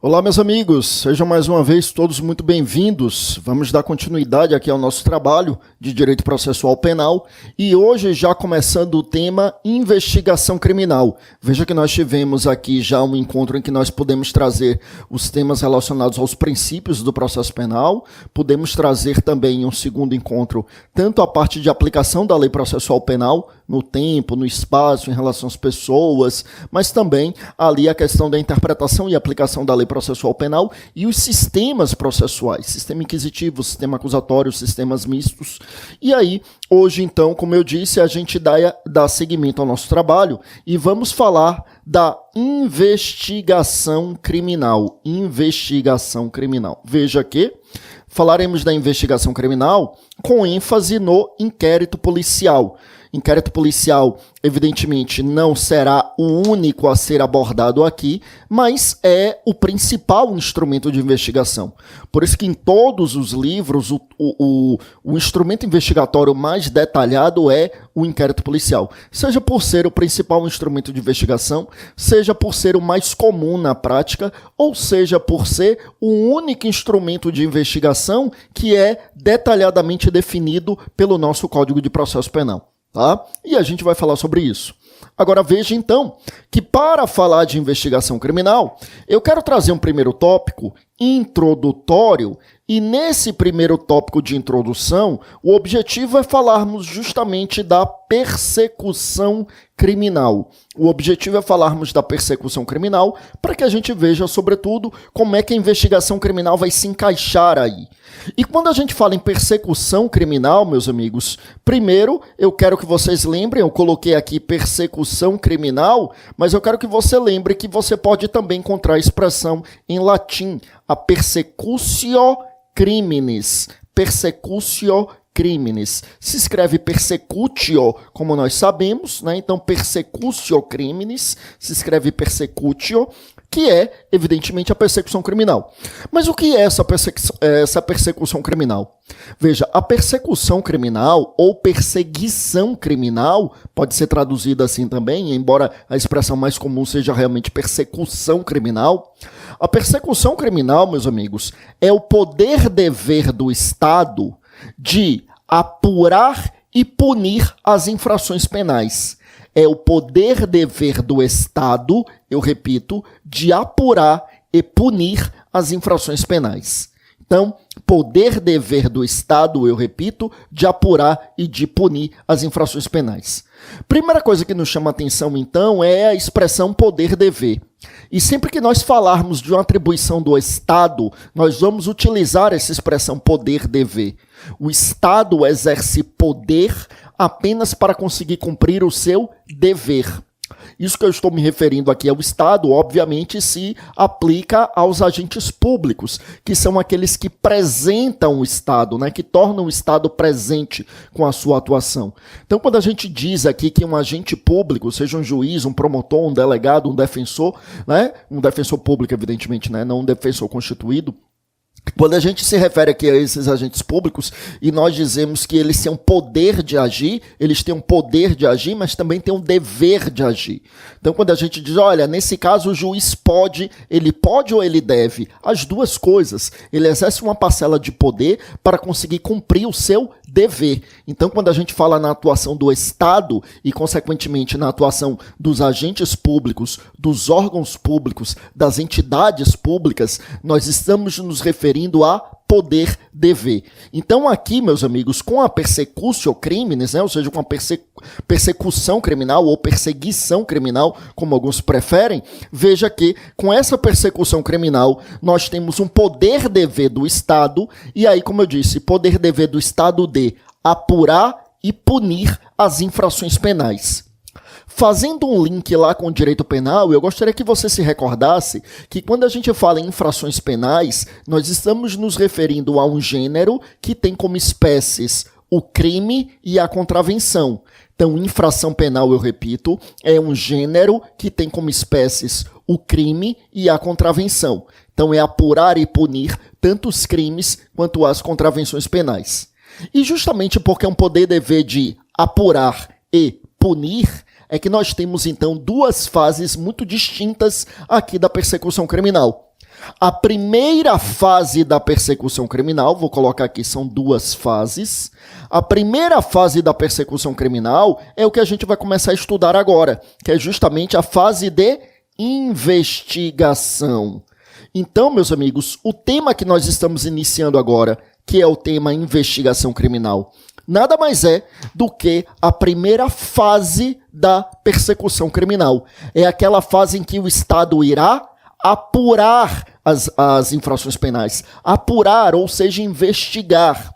Olá, meus amigos, sejam mais uma vez todos muito bem-vindos. Vamos dar continuidade aqui ao nosso trabalho de Direito Processual Penal e hoje já começando o tema investigação criminal. Veja que nós tivemos aqui já um encontro em que nós podemos trazer os temas relacionados aos princípios do processo penal, podemos trazer também em um segundo encontro tanto a parte de aplicação da lei processual penal, no tempo, no espaço, em relação às pessoas, mas também ali a questão da interpretação e aplicação da lei processual penal e os sistemas processuais, sistema inquisitivo, sistema acusatório, sistemas mistos. E aí, hoje então, como eu disse, a gente dá seguimento ao nosso trabalho e vamos falar da investigação criminal. Investigação criminal. Veja que falaremos da investigação criminal com ênfase no inquérito policial. Inquérito policial, evidentemente, não será o único a ser abordado aqui, mas é o principal instrumento de investigação. Por isso que em todos os livros, o instrumento investigatório mais detalhado é o inquérito policial. Seja por ser o principal instrumento de investigação, seja por ser o mais comum na prática, ou seja por ser o único instrumento de investigação que é detalhadamente definido pelo nosso Código de Processo Penal. Tá? E a gente vai falar sobre isso. Agora veja então que para falar de investigação criminal, eu quero trazer um primeiro tópico introdutório e nesse primeiro tópico de introdução, o objetivo é falarmos justamente da persecução criminal. O objetivo é falarmos da persecução criminal para que a gente veja, sobretudo, como é que a investigação criminal vai se encaixar aí. E quando a gente fala em persecução criminal, meus amigos, primeiro eu quero que vocês lembrem, eu coloquei aqui persecução criminal, mas eu quero que você lembre que você pode também encontrar a expressão em latim, a persecutio criminis. Persecutio criminis. Se escreve persecutio, como nós sabemos, né? Então persecutio criminis, se escreve persecutio, que é, evidentemente, a persecução criminal. Mas o que é essa persecução criminal? Veja, a persecução criminal ou perseguição criminal, pode ser traduzida assim também, embora a expressão mais comum seja realmente persecução criminal. A persecução criminal, meus amigos, é o poder-dever do Estado de apurar e punir as infrações penais. É o poder-dever do Estado, eu repito, de apurar e punir as infrações penais. Então, poder-dever do Estado, eu repito, de apurar e de punir as infrações penais. Primeira coisa que nos chama a atenção, então, é a expressão poder-dever. E sempre que nós falarmos de uma atribuição do Estado, nós vamos utilizar essa expressão poder-dever. O Estado exerce poder apenas para conseguir cumprir o seu dever. Isso que eu estou me referindo aqui ao Estado, obviamente, se aplica aos agentes públicos, que são aqueles que presentam o Estado, né, que tornam o Estado presente com a sua atuação. Então, quando a gente diz aqui que um agente público, seja um juiz, um promotor, um delegado, um defensor, né, um defensor público, evidentemente, né, não um defensor constituído, quando a gente se refere aqui a esses agentes públicos e nós dizemos que eles têm um poder de agir, eles têm um poder de agir, mas também têm um dever de agir. Então, quando a gente diz, olha, nesse caso o juiz pode, ele pode ou ele deve? As duas coisas. Ele exerce uma parcela de poder para conseguir cumprir o seu dever. Então, quando a gente fala na atuação do Estado e, consequentemente, na atuação dos agentes públicos, dos órgãos públicos, das entidades públicas, nós estamos nos referindo a poder-dever. Então aqui, meus amigos, com a persecutio criminis, né, ou seja, com a persecução criminal ou perseguição criminal, como alguns preferem, veja que com essa persecução criminal nós temos um poder-dever do Estado e aí, como eu disse, poder-dever do Estado de apurar e punir as infrações penais. Fazendo um link lá com o direito penal, eu gostaria que você se recordasse que quando a gente fala em infrações penais, nós estamos nos referindo a um gênero que tem como espécies o crime e a contravenção. Então, infração penal, eu repito, é um gênero que tem como espécies o crime e a contravenção. Então, é apurar e punir tanto os crimes quanto as contravenções penais. E justamente porque é um poder-dever de apurar e punir, é que nós temos, então, duas fases muito distintas aqui da persecução criminal. A primeira fase da persecução criminal, vou colocar aqui, são duas fases. A primeira fase da persecução criminal é o que a gente vai começar a estudar agora, que é justamente a fase de investigação. Então, meus amigos, o tema que nós estamos iniciando agora, que é o tema investigação criminal, nada mais é do que a primeira fase da persecução criminal. É aquela fase em que o Estado irá apurar as infrações penais. Apurar, ou seja, investigar.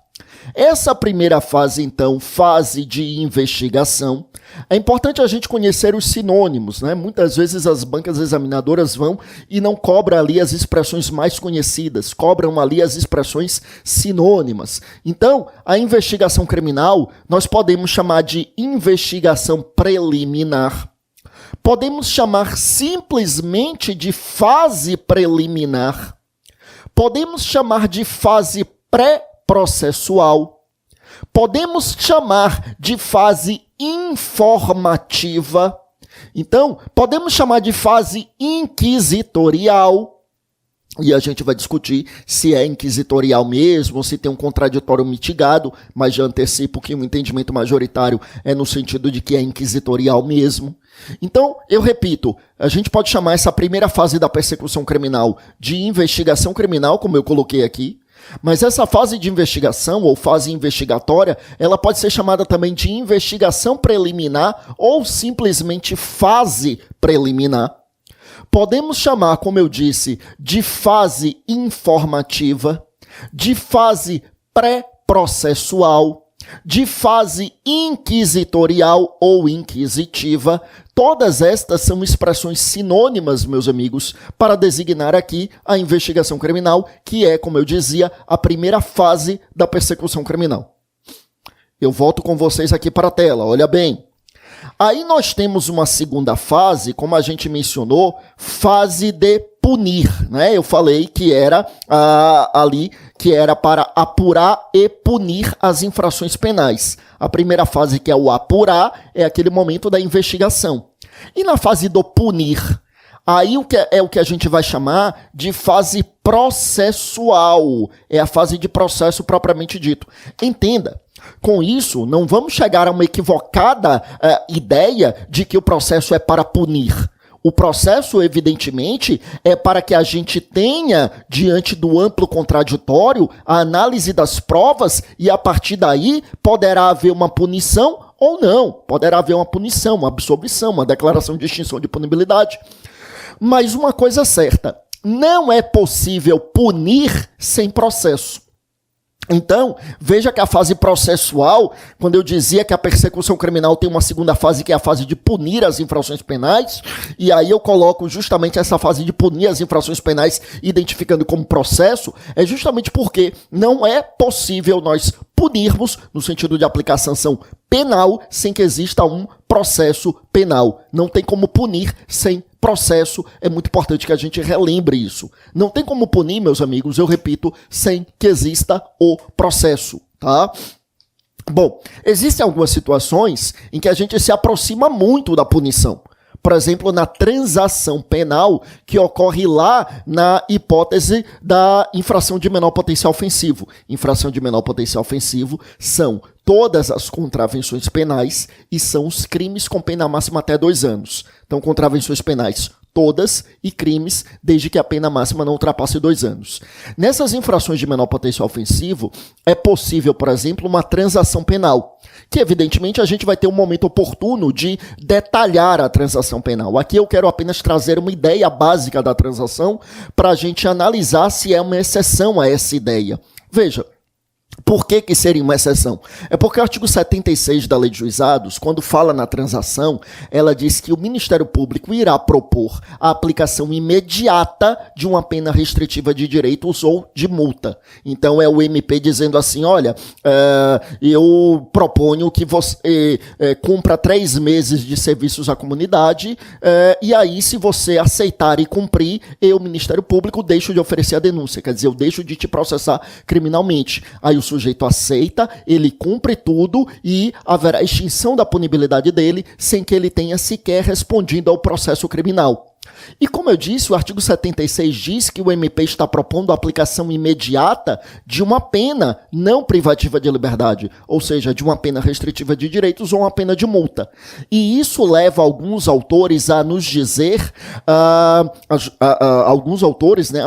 Essa primeira fase, então, fase de investigação, é importante a gente conhecer os sinônimos, né? Muitas vezes as bancas examinadoras vão e não cobram ali as expressões mais conhecidas, cobram ali as expressões sinônimas. Então, a investigação criminal, nós podemos chamar de investigação preliminar, podemos chamar simplesmente de fase preliminar, podemos chamar de fase pré-processual, podemos chamar de fase informativa, então podemos chamar de fase inquisitorial, e a gente vai discutir se é inquisitorial mesmo, se tem um contraditório mitigado, mas já antecipo que o entendimento majoritário é no sentido de que é inquisitorial mesmo. Então, eu repito, a gente pode chamar essa primeira fase da persecução criminal de investigação criminal, como eu coloquei aqui, mas essa fase de investigação ou fase investigatória, ela pode ser chamada também de investigação preliminar ou simplesmente fase preliminar. Podemos chamar, como eu disse, de fase informativa, de fase pré-processual, de fase inquisitorial ou inquisitiva. Todas estas são expressões sinônimas, meus amigos, para designar aqui a investigação criminal, que é, como eu dizia, a primeira fase da persecução criminal. Eu volto com vocês aqui para a tela, olha bem. Aí nós temos uma segunda fase, como a gente mencionou, fase de punir, né? Eu falei que era ali, que era para apurar e punir as infrações penais. A primeira fase, que é o apurar, é aquele momento da investigação. E na fase do punir, aí o que a gente vai chamar de fase processual, é a fase de processo propriamente dito. Entenda. Com isso, não vamos chegar a uma equivocada ideia de que o processo é para punir. O processo, evidentemente, é para que a gente tenha, diante do amplo contraditório, a análise das provas e, a partir daí, poderá haver uma punição ou não. Poderá haver uma punição, uma absolvição, uma declaração de extinção de punibilidade. Mas uma coisa é certa, não é possível punir sem processo. Então, veja que a fase processual, quando eu dizia que a persecução criminal tem uma segunda fase, que é a fase de punir as infrações penais, e aí eu coloco justamente essa fase de punir as infrações penais, identificando como processo, é justamente porque não é possível nós punirmos, no sentido de aplicar sanção penal, sem que exista um processo penal. Não tem como punir sem processo, é muito importante que a gente relembre isso. Não tem como punir, meus amigos, eu repito, sem que exista o processo, tá? Bom, existem algumas situações em que a gente se aproxima muito da punição. Por exemplo, na transação penal que ocorre lá na hipótese da infração de menor potencial ofensivo. Infração de menor potencial ofensivo são todas as contravenções penais e são os crimes com pena máxima até 2 anos. Então, contravenções penais todas e crimes desde que a pena máxima não ultrapasse 2 anos. Nessas infrações de menor potencial ofensivo, é possível, por exemplo, uma transação penal, que evidentemente a gente vai ter um momento oportuno de detalhar a transação penal. Aqui eu quero apenas trazer uma ideia básica da transação para a gente analisar se é uma exceção a essa ideia. Veja, por que seria uma exceção? É porque o artigo 76 da Lei de Juizados, quando fala na transação, ela diz que o Ministério Público irá propor a aplicação imediata de uma pena restritiva de direitos ou de multa. Então é o MP dizendo assim, olha, eu proponho que você cumpra 3 meses de serviços à comunidade, e aí se você aceitar e cumprir, eu, Ministério Público, deixo de oferecer a denúncia, quer dizer, eu deixo de te processar criminalmente. Aí o sujeito aceita, ele cumpre tudo e haverá extinção da punibilidade dele sem que ele tenha sequer respondido ao processo criminal. E como eu disse, o artigo 76 diz que o MP está propondo a aplicação imediata de uma pena não privativa de liberdade, ou seja, de uma pena restritiva de direitos ou uma pena de multa. E isso leva alguns autores a nos dizer, a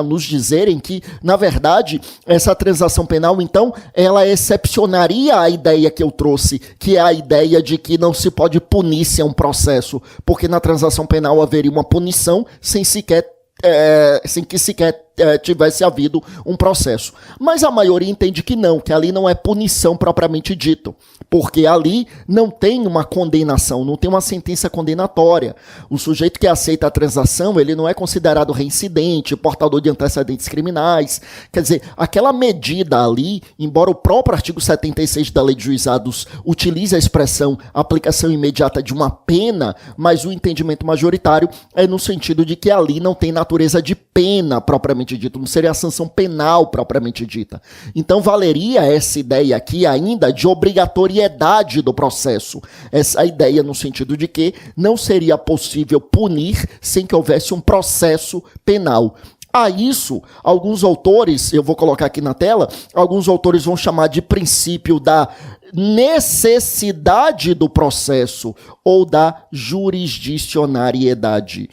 nos dizerem que, na verdade, essa transação penal, então, ela excepcionaria a ideia que eu trouxe, que é a ideia de que não se pode punir se é um processo, porque na transação penal haveria uma punição sem que sequer tivesse havido um processo. Mas a maioria entende que não, que ali não é punição propriamente dito, porque ali não tem uma condenação, não tem uma sentença condenatória. O sujeito que aceita a transação, ele não é considerado reincidente, portador de antecedentes criminais. Quer dizer, aquela medida ali, embora o próprio artigo 76 da Lei de Juizados utilize a expressão aplicação imediata de uma pena, mas o entendimento majoritário é no sentido de que ali não tem natureza de pena propriamente dito, não seria a sanção penal propriamente dita. Então valeria essa ideia aqui ainda de obrigatoriedade do processo. Essa ideia no sentido de que não seria possível punir sem que houvesse um processo penal. A isso, alguns autores, eu vou colocar aqui na tela, alguns autores vão chamar de princípio da necessidade do processo ou da jurisdicionariedade.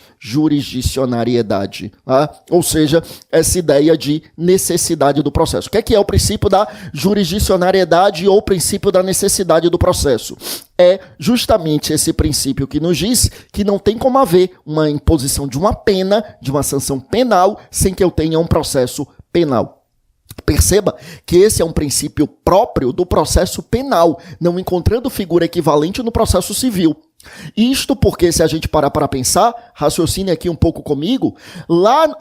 Tá? Ou seja, essa ideia de necessidade do processo. O que é o princípio da jurisdicionariedade ou princípio da necessidade do processo? É justamente esse princípio que nos diz que não tem como haver uma imposição de uma pena, de uma sanção penal, sem que eu tenha um processo penal. Perceba que esse é um princípio próprio do processo penal, não encontrando figura equivalente no processo civil. Isto porque, se a gente parar para pensar, raciocine aqui um pouco comigo,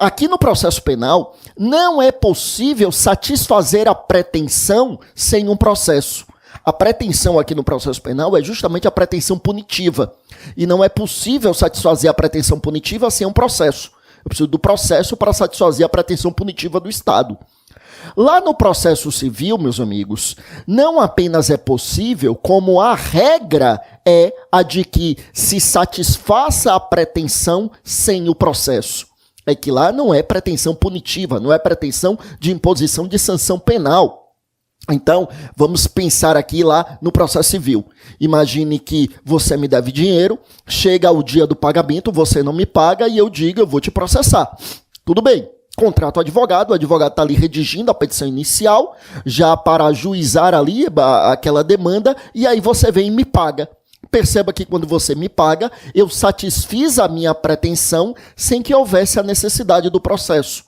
aqui no processo penal, não é possível satisfazer a pretensão sem um processo. A pretensão aqui no processo penal é justamente a pretensão punitiva. E não é possível satisfazer a pretensão punitiva sem um processo. Eu preciso do processo para satisfazer a pretensão punitiva do Estado. Lá no processo civil, meus amigos, não apenas é possível, como a regra é a de que se satisfaça a pretensão sem o processo. É que lá não é pretensão punitiva, não é pretensão de imposição de sanção penal. Então, vamos pensar aqui lá no processo civil. Imagine que você me deve dinheiro, chega o dia do pagamento, você não me paga e eu digo, eu vou te processar. Tudo bem. Contrato o advogado está ali redigindo a petição inicial, já para ajuizar ali aquela demanda, e aí você vem e me paga. Perceba que quando você me paga, eu satisfiz a minha pretensão sem que houvesse a necessidade do processo.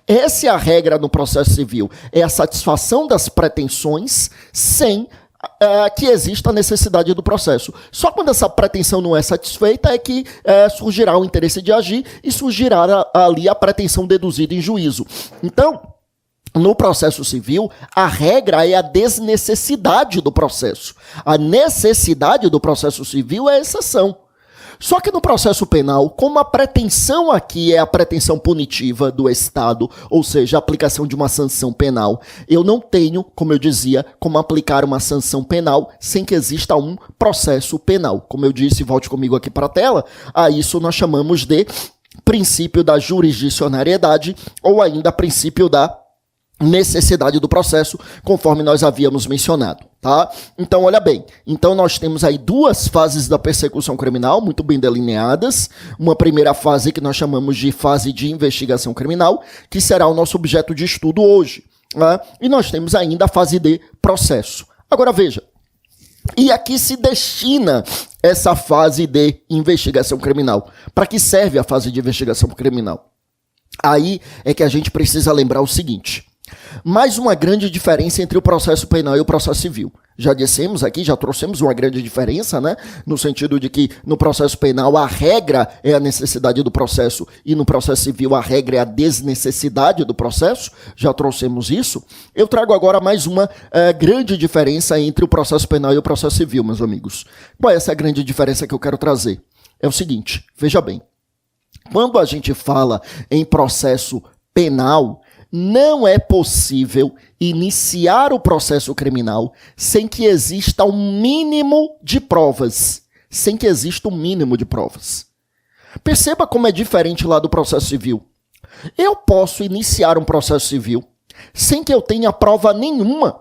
Essa é a regra no processo civil, é a satisfação das pretensões sem que exista a necessidade do processo. Só quando essa pretensão não é satisfeita é que surgirá o interesse de agir e surgirá ali a pretensão deduzida em juízo. Então, no processo civil, a regra é a desnecessidade do processo. A necessidade do processo civil é a exceção. Só que no processo penal, como a pretensão aqui é a pretensão punitiva do Estado, ou seja, a aplicação de uma sanção penal, eu não tenho, como eu dizia, como aplicar uma sanção penal sem que exista um processo penal. Como eu disse, volte comigo aqui para a tela, a isso nós chamamos de princípio da jurisdicionariedade ou ainda princípio da necessidade do processo, conforme nós havíamos mencionado, tá? Então, olha bem, então nós temos aí duas fases da persecução criminal, muito bem delineadas, uma primeira fase que nós chamamos de fase de investigação criminal, que será o nosso objeto de estudo hoje, né? E nós temos ainda a fase de processo. Agora veja, e aqui se destina essa fase de investigação criminal. Para que serve a fase de investigação criminal? Aí é que a gente precisa lembrar o seguinte: mais uma grande diferença entre o processo penal e o processo civil. Já dissemos aqui, já trouxemos uma grande diferença, né? No sentido de que no processo penal a regra é a necessidade do processo e no processo civil a regra é a desnecessidade do processo. Já trouxemos isso. Eu trago agora mais uma grande diferença entre o processo penal e o processo civil, meus amigos. Qual é essa grande diferença que eu quero trazer? É o seguinte, veja bem. Quando a gente fala em processo penal, não é possível iniciar o processo criminal sem que exista um mínimo de provas. Sem que exista um mínimo de provas. Perceba como é diferente lá do processo civil. Eu posso iniciar um processo civil sem que eu tenha prova nenhuma.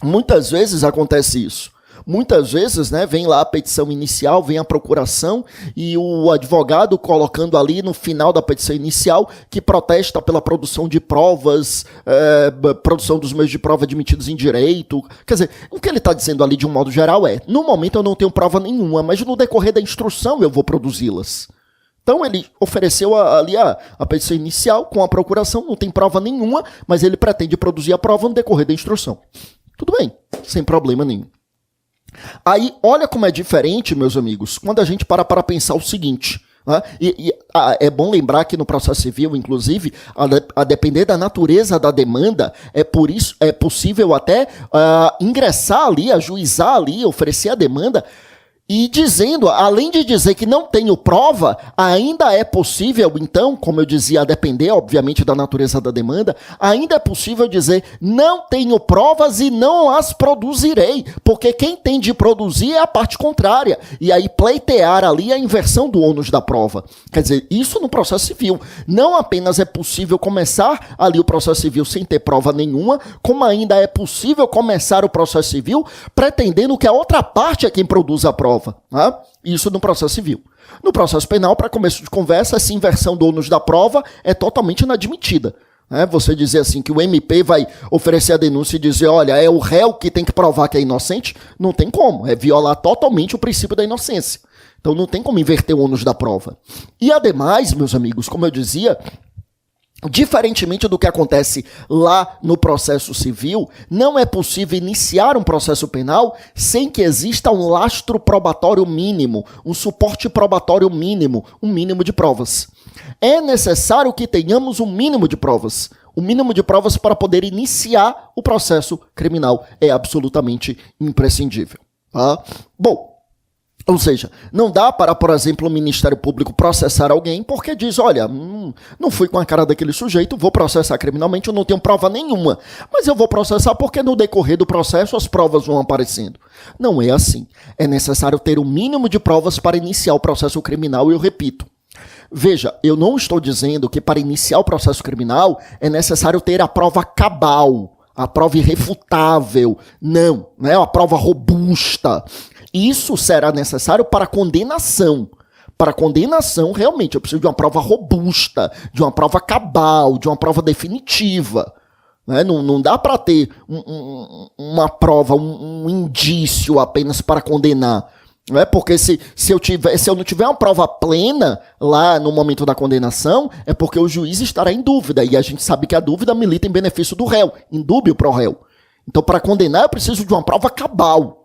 Muitas vezes acontece isso. Muitas vezes, né, vem lá a petição inicial, vem a procuração e o advogado colocando ali no final da petição inicial que protesta pela produção de provas, produção dos meios de prova admitidos em direito. Quer dizer, o que ele está dizendo ali de um modo geral é, no momento eu não tenho prova nenhuma, mas no decorrer da instrução eu vou produzi-las. Então ele ofereceu ali a petição inicial com a procuração, não tem prova nenhuma, mas ele pretende produzir a prova no decorrer da instrução. Tudo bem, sem problema nenhum. Aí, olha como é diferente, meus amigos, quando a gente para pensar o seguinte, né? É bom lembrar que no processo civil, inclusive, a depender da natureza da demanda, por isso é possível até ingressar ali, ajuizar ali, oferecer a demanda, e dizendo, além de dizer que não tenho prova, ainda é possível, então, como eu dizia, a depender, obviamente, da natureza da demanda, ainda é possível dizer, não tenho provas e não as produzirei, porque quem tem de produzir é a parte contrária, e aí pleitear ali a inversão do ônus da prova. Quer dizer, isso no processo civil. Não apenas é possível começar ali o processo civil sem ter prova nenhuma, como ainda é possível começar o processo civil pretendendo que a outra parte é quem produz a prova. Isso no processo civil. No processo penal, para começo de conversa, essa inversão do ônus da prova é totalmente inadmitida. Você dizer assim que o MP vai oferecer a denúncia e dizer, olha, é o réu que tem que provar que é inocente, não tem como. É violar totalmente o princípio da inocência. Então não tem como inverter o ônus da prova. E ademais, meus amigos, como eu dizia, diferentemente do que acontece lá no processo civil, não é possível iniciar um processo penal sem que exista um lastro probatório mínimo, um suporte probatório mínimo, um mínimo de provas. É necessário que tenhamos um mínimo de provas. O mínimo de provas para poder iniciar o processo criminal é absolutamente imprescindível. Bom, ou seja, não dá para, por exemplo, o Ministério Público processar alguém porque diz, olha, não fui com a cara daquele sujeito, vou processar criminalmente, eu não tenho prova nenhuma, mas eu vou processar porque no decorrer do processo as provas vão aparecendo. Não é assim. É necessário ter o mínimo de provas para iniciar o processo criminal e eu repito. Veja, eu não estou dizendo que para iniciar o processo criminal é necessário ter a prova cabal, a prova irrefutável. Não, não é a prova robusta. Isso será necessário para condenação. Para condenação, realmente, eu preciso de uma prova robusta, de uma prova cabal, de uma prova definitiva. Não dá para ter uma prova, um indício apenas para condenar. Porque se eu não tiver uma prova plena lá no momento da condenação, é porque o juiz estará em dúvida. E a gente sabe que a dúvida milita em benefício do réu, indúbio pro réu. Então, para condenar, eu preciso de uma prova cabal.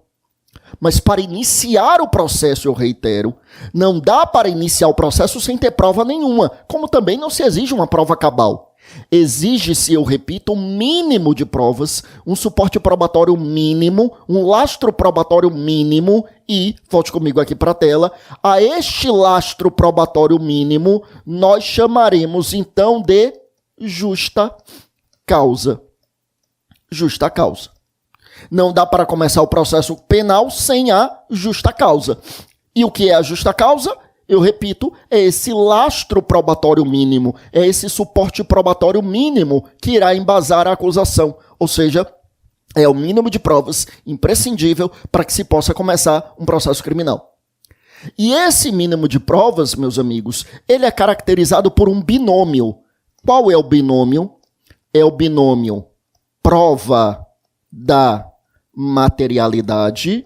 Mas para iniciar o processo, eu reitero, não dá para iniciar o processo sem ter prova nenhuma, como também não se exige uma prova cabal. Exige-se, eu repito, um mínimo de provas, um suporte probatório mínimo, um lastro probatório mínimo e, volte comigo aqui para a tela, a este lastro probatório mínimo nós chamaremos então de justa causa. Justa causa. Não dá para começar o processo penal sem a justa causa. E o que é a justa causa? Eu repito, é esse lastro probatório mínimo, é esse suporte probatório mínimo que irá embasar a acusação. Ou seja, é o mínimo de provas imprescindível para que se possa começar um processo criminal. E esse mínimo de provas, meus amigos, ele é caracterizado por um binômio. Qual é o binômio? É o binômio prova da materialidade.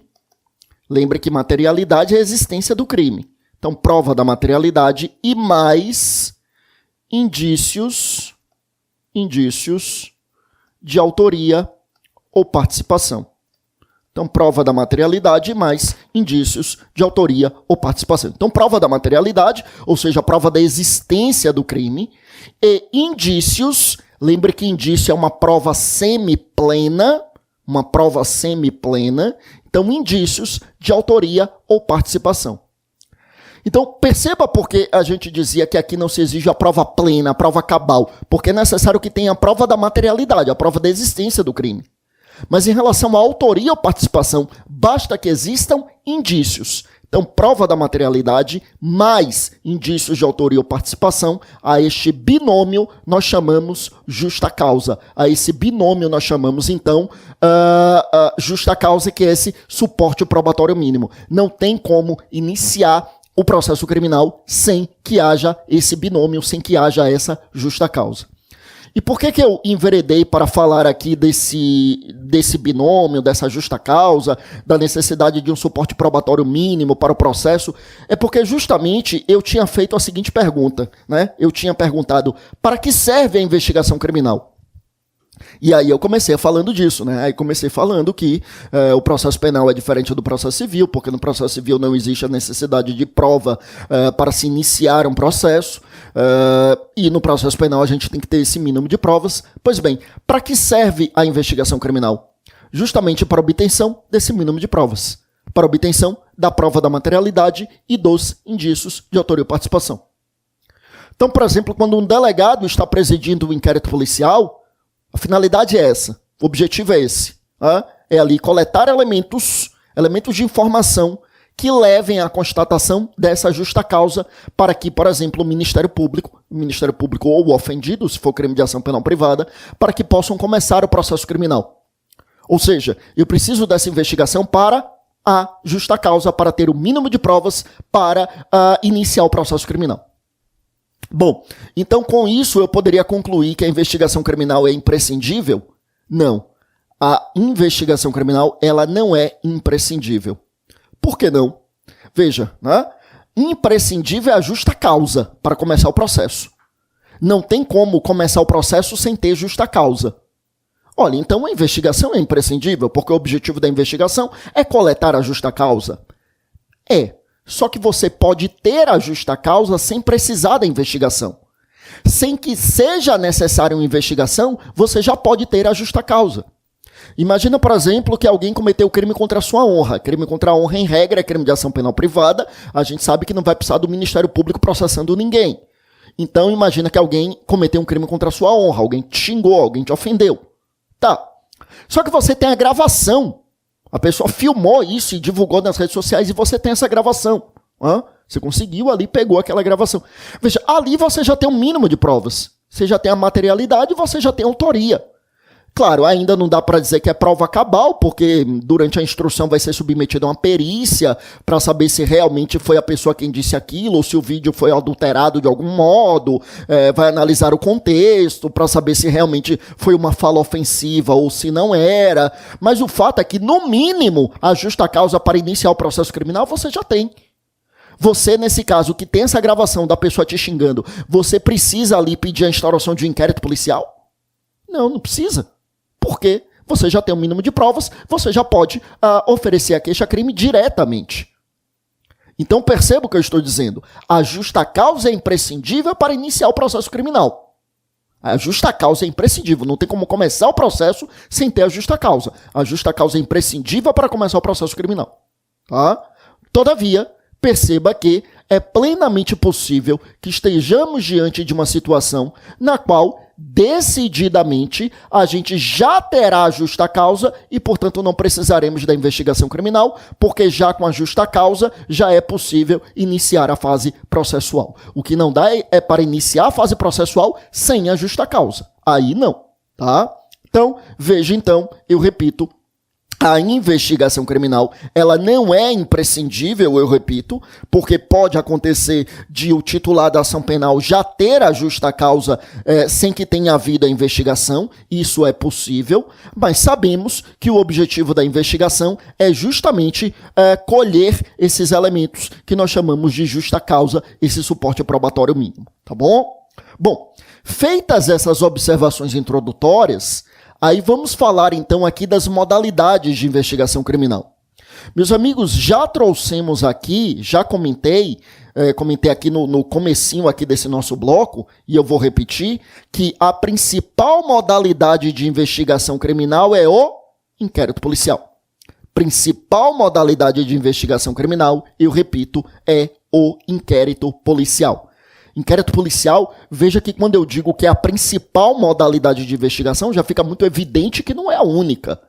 Lembre que materialidade é a existência do crime. Então, prova da materialidade e mais indícios de autoria ou participação. Então, prova da materialidade e mais indícios de autoria ou participação. Então, prova da materialidade, ou seja, prova da existência do crime, e indícios, lembre que indício é uma prova semiplena, então indícios de autoria ou participação. Então perceba porque a gente dizia que aqui não se exige a prova plena, a prova cabal, porque é necessário que tenha a prova da materialidade, a prova da existência do crime. Mas em relação à autoria ou participação, basta que existam indícios. Então, prova da materialidade mais indícios de autoria ou participação, a este binômio nós chamamos justa causa. A esse binômio nós chamamos, então, justa causa, que é esse suporte probatório mínimo. Não tem como iniciar o processo criminal sem que haja esse binômio, sem que haja essa justa causa. E por que eu enveredei para falar aqui desse binômio, dessa justa causa, da necessidade de um suporte probatório mínimo para o processo? É porque justamente eu tinha feito a seguinte pergunta, né? Eu tinha perguntado, para que serve a investigação criminal? E aí eu comecei falando disso, né? Aí comecei falando que o processo penal é diferente do processo civil, porque no processo civil não existe a necessidade de prova para se iniciar um processo, e no processo penal a gente tem que ter esse mínimo de provas. Pois bem, para que serve a investigação criminal? Justamente para a obtenção desse mínimo de provas, para a obtenção da prova da materialidade e dos indícios de autoria e participação. Então, por exemplo, quando um delegado está presidindo o inquérito policial, a finalidade é essa, o objetivo é esse. É ali coletar elementos de informação que levem à constatação dessa justa causa para que, por exemplo, o Ministério Público ou o ofendido, se for crime de ação penal privada, para que possam começar o processo criminal. Ou seja, eu preciso dessa investigação para a justa causa, para ter o mínimo de provas para iniciar o processo criminal. Bom, então com isso eu poderia concluir que a investigação criminal é imprescindível? Não. A investigação criminal, ela não é imprescindível. Por que não? Veja, né? Imprescindível é a justa causa para começar o processo. Não tem como começar o processo sem ter justa causa. Olha, então a investigação é imprescindível, porque o objetivo da investigação é coletar a justa causa. Só que você pode ter a justa causa sem precisar da investigação. Sem que seja necessária uma investigação, você já pode ter a justa causa. Imagina, por exemplo, que alguém cometeu crime contra a sua honra. Crime contra a honra, em regra, é crime de ação penal privada. A gente sabe que não vai precisar do Ministério Público processando ninguém. Então, imagina que alguém cometeu um crime contra a sua honra. Alguém te xingou, alguém te ofendeu. Tá. Só que você tem a gravação. A pessoa filmou isso e divulgou nas redes sociais e você tem essa gravação. Você conseguiu ali, pegou aquela gravação. Veja, ali você já tem um mínimo de provas. Você já tem a materialidade e você já tem a autoria. Claro, ainda não dá para dizer que é prova cabal, porque durante a instrução vai ser submetida a uma perícia para saber se realmente foi a pessoa quem disse aquilo, ou se o vídeo foi adulterado de algum modo, vai analisar o contexto para saber se realmente foi uma fala ofensiva ou se não era. Mas o fato é que, no mínimo, a justa causa para iniciar o processo criminal você já tem. Você, nesse caso, que tem essa gravação da pessoa te xingando, você precisa ali pedir a instauração de um inquérito policial? Não precisa. Porque você já tem um mínimo de provas, você já pode oferecer a queixa-crime diretamente. Então perceba o que eu estou dizendo. A justa causa é imprescindível para iniciar o processo criminal. A justa causa é imprescindível, não tem como começar o processo sem ter a justa causa. A justa causa é imprescindível para começar o processo criminal. Tá? Todavia, perceba que é plenamente possível que estejamos diante de uma situação na qual decididamente a gente já terá a justa causa e, portanto, não precisaremos da investigação criminal, porque já com a justa causa já é possível iniciar a fase processual. O que não dá é para iniciar a fase processual sem a justa causa. Aí não, tá? Então, veja então, eu repito, a investigação criminal, ela não é imprescindível, eu repito, porque pode acontecer de o titular da ação penal já ter a justa causa sem que tenha havido a investigação, isso é possível, mas sabemos que o objetivo da investigação é justamente colher esses elementos que nós chamamos de justa causa, esse suporte probatório mínimo, tá bom? Bom, feitas essas observações introdutórias, aí vamos falar então aqui das modalidades de investigação criminal. Meus amigos, já trouxemos aqui, já comentei aqui no comecinho aqui desse nosso bloco, e eu vou repetir, que a principal modalidade de investigação criminal é o inquérito policial. Principal modalidade de investigação criminal, eu repito, é o inquérito policial. Inquérito policial, veja que quando eu digo que é a principal modalidade de investigação, já fica muito evidente que não é a única.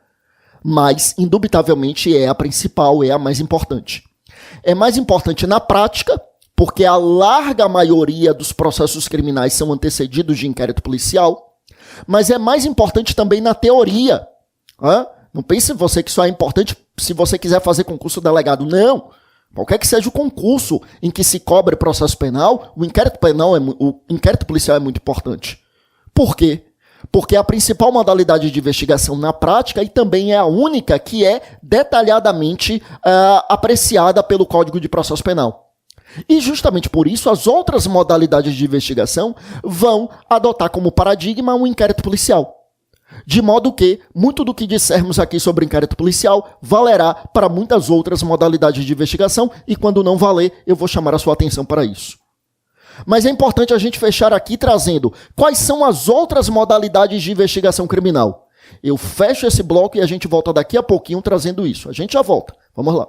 Mas, indubitavelmente, é a principal, é a mais importante. É mais importante na prática, porque a larga maioria dos processos criminais são antecedidos de inquérito policial, mas é mais importante também na teoria. Não pense você que só é importante se você quiser fazer concurso delegado. Não. Qualquer que seja o concurso em que se cobre processo penal, o inquérito policial é muito importante. Por quê? Porque é a principal modalidade de investigação na prática e também é a única que é detalhadamente apreciada pelo Código de Processo Penal. E justamente por isso as outras modalidades de investigação vão adotar como paradigma um inquérito policial. De modo que muito do que dissermos aqui sobre inquérito policial valerá para muitas outras modalidades de investigação e quando não valer, eu vou chamar a sua atenção para isso. Mas é importante a gente fechar aqui trazendo quais são as outras modalidades de investigação criminal. Eu fecho esse bloco e a gente volta daqui a pouquinho trazendo isso. A gente já volta. Vamos lá.